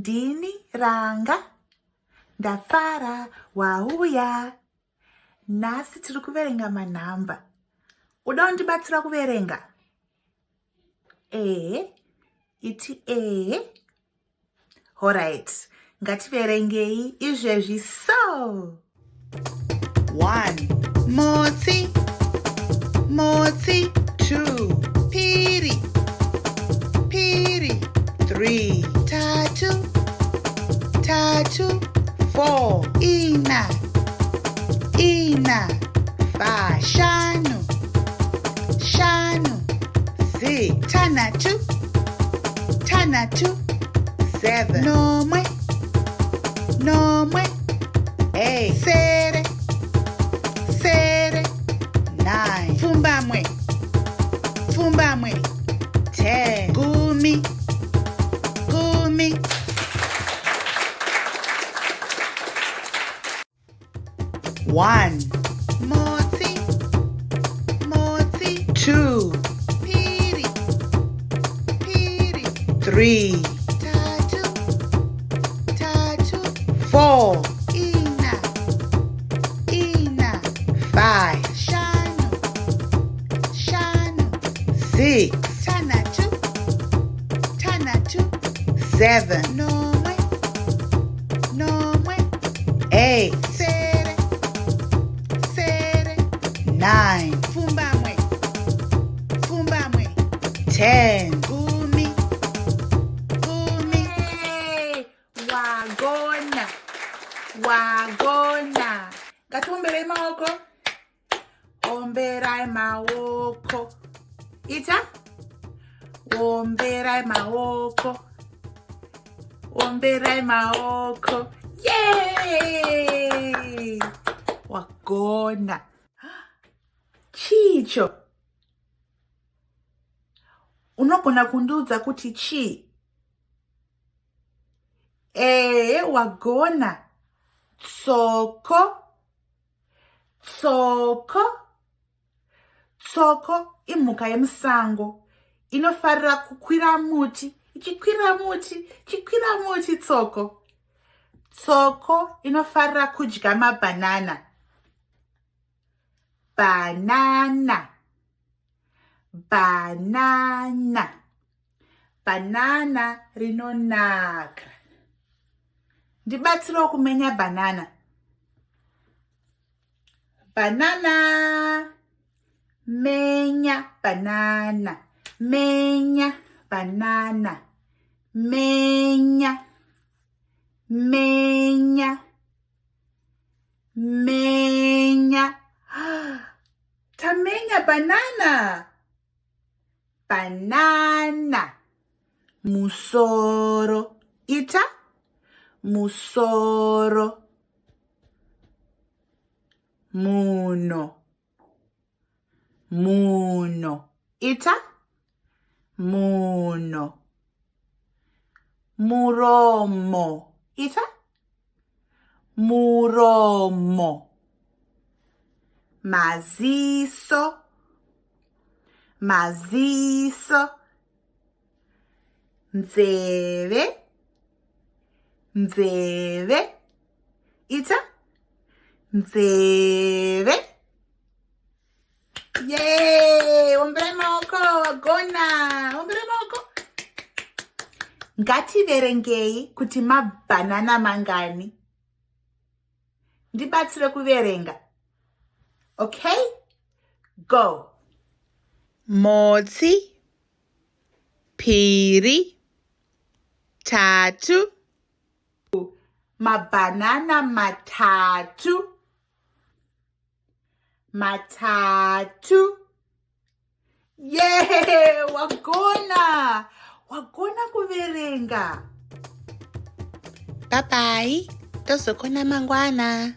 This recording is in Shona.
ndini ranga ndafara wauya. Nhasi tiri kuverenga manhamba. Uda kundibatsira kuverenga? Iti Alright, ngativerengei izvezvi so. 1. Motsi, motsi. 2. Piri, piri. 3. Tatu, tatu. 4. Ina, ina. 5. Shanu, shanu. 6. Tanatu, tanatu. 7. Nomwe, nomwe. 8. Sere, sere. 9. Fumbamwe, fumbamwe. 10. Gumi, gumi. 1. Motsi, motsi. 2. Piri, piri. 3. Tatu, tatu. 4. Ina, ina. 5. Shanu, shanu. 6. Tanatu, tanatu. 7. Nomwe, nomwe. 8. Sere, sere. 9. Fumbamwe, fumbamwe. 10. Gumi, gumi. Hey, wagona, wagona. Ngatiomberai maoko. Omberai maoko. Ita? Omberai maoko. Omberai maoko. Yay! Wagona. Chicho. Unogona kundiudza kuti chii? Wagona. Tsoko, tsoko. Tsoko imhuka yemusango. Inofarira kukwira muti. Ichikwira muti, ichikwira muti tsoko. Tsoko inofarira kudya mabhanana. Banana, banana. Banana rinonaka. Ndibatsirewo kumenya banana. Banana. Menya banana. Menya banana. Menya. Menya. Menya. Tamenya banana. Banana. Musoro. Ita? Musoro. Muno. Muno. Ita? Muno. Muromo. Ita? Muromo. Maziso. Maziso. Nzeve. Nzeve. Ita? Nzeve. Yay! Omberai maoko, wagona. Omberai maoko. Ngativerengei kuti mabhanana mangani. Ndibatsire kuverenga. Okay? Go. Motsi, piri, tatu. Mabhanana matatu. Matatu. Yay! Wagona. Wagona kuverenga. Bye bye. Tozokona mangwana.